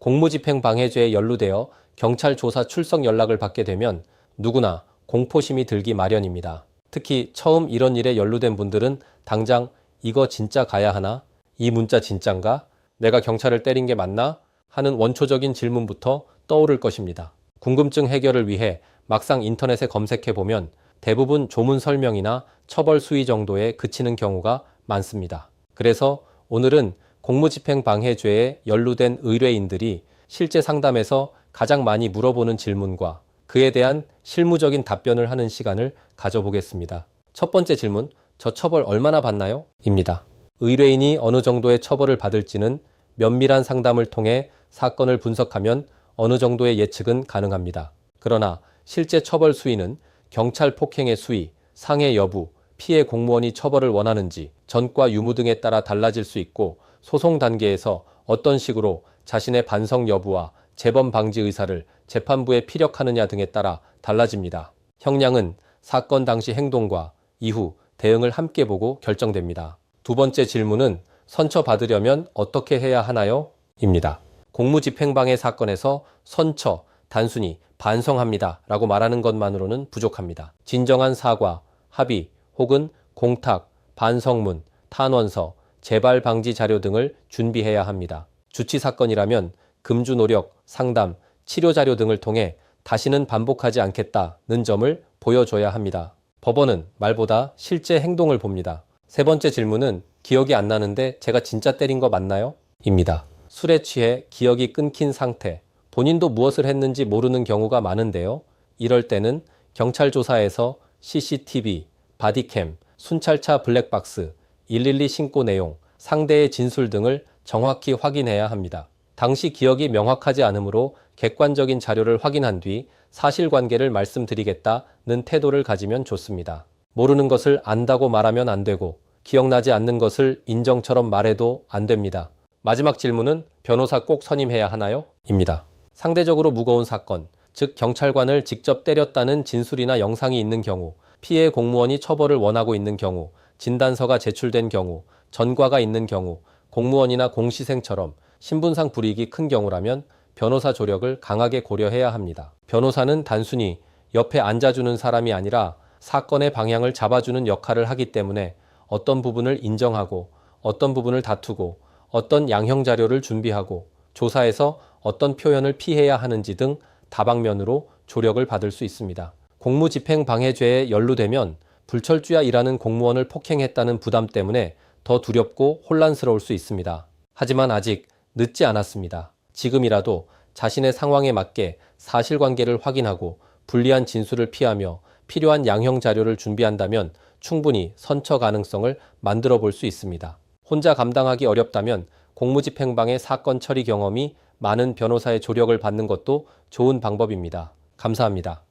공무집행방해죄에 연루되어 경찰 조사 출석 연락을 받게 되면 누구나 공포심이 들기 마련입니다. 특히 처음 이런 일에 연루된 분들은 당장 이거 진짜 가야 하나? 이 문자 진짠가? 내가 경찰을 때린 게 맞나? 하는 원초적인 질문부터 떠오를 것입니다. 궁금증 해결을 위해 막상 인터넷에 검색해보면 대부분 조문 설명이나 처벌 수위 정도에 그치는 경우가 많습니다. 그래서 오늘은 공무집행방해죄에 연루된 의뢰인들이 실제 상담에서 가장 많이 물어보는 질문과 그에 대한 실무적인 답변을 하는 시간을 가져보겠습니다. 첫 번째 질문, 저 처벌 얼마나 받나요? 입니다. 의뢰인이 어느 정도의 처벌을 받을지는 면밀한 상담을 통해 사건을 분석하면 어느 정도의 예측은 가능합니다. 그러나 실제 처벌 수위는 경찰 폭행의 수위, 상해 여부, 피해 공무원이 처벌을 원하는지, 전과 유무 등에 따라 달라질 수 있고 소송 단계에서 어떤 식으로 자신의 반성 여부와 재범 방지 의사를 재판부에 피력하느냐 등에 따라 달라집니다. 형량은 사건 당시 행동과 이후 대응을 함께 보고 결정됩니다. 두 번째 질문은 선처받으려면 어떻게 해야 하나요? 입니다. 공무집행방해 사건에서 선처, 단순히 반성합니다 라고 말하는 것만으로는 부족합니다. 진정한 사과, 합의 혹은 공탁, 반성문, 탄원서, 재발 방지 자료 등을 준비해야 합니다. 주치 사건이라면 금주 노력, 상담, 치료 자료 등을 통해 다시는 반복하지 않겠다는 점을 보여줘야 합니다. 법원은 말보다 실제 행동을 봅니다. 세 번째 질문은 기억이 안 나는데 제가 진짜 때린 거 맞나요? 입니다. 술에 취해 기억이 끊긴 상태, 본인도 무엇을 했는지 모르는 경우가 많은데요. 이럴 때는 경찰 조사에서 CCTV, 바디캠, 순찰차 블랙박스, 112 신고 내용, 상대의 진술 등을 정확히 확인해야 합니다. 당시 기억이 명확하지 않으므로 객관적인 자료를 확인한 뒤 사실관계를 말씀드리겠다는 태도를 가지면 좋습니다. 모르는 것을 안다고 말하면 안 되고 기억나지 않는 것을 인정처럼 말해도 안 됩니다. 마지막 질문은 변호사 꼭 선임해야 하나요? 입니다. 상대적으로 무거운 사건, 즉 경찰관을 직접 때렸다는 진술이나 영상이 있는 경우, 피해 공무원이 처벌을 원하고 있는 경우, 진단서가 제출된 경우, 전과가 있는 경우, 공무원이나 공시생처럼 신분상 불이익이 큰 경우라면 변호사 조력을 강하게 고려해야 합니다. 변호사는 단순히 옆에 앉아주는 사람이 아니라 사건의 방향을 잡아주는 역할을 하기 때문에 어떤 부분을 인정하고 어떤 부분을 다투고 어떤 양형 자료를 준비하고 조사에서 어떤 표현을 피해야 하는지 등 다방면으로 조력을 받을 수 있습니다. 공무집행방해죄에 연루되면 불철주야 일하는 공무원을 폭행했다는 부담 때문에 더 두렵고 혼란스러울 수 있습니다. 하지만 아직 늦지 않았습니다. 지금이라도 자신의 상황에 맞게 사실관계를 확인하고 불리한 진술을 피하며 필요한 양형 자료를 준비한다면 충분히 선처 가능성을 만들어 볼 수 있습니다. 혼자 감당하기 어렵다면 공무집행방해 사건 처리 경험이 많은 변호사의 조력을 받는 것도 좋은 방법입니다. 감사합니다.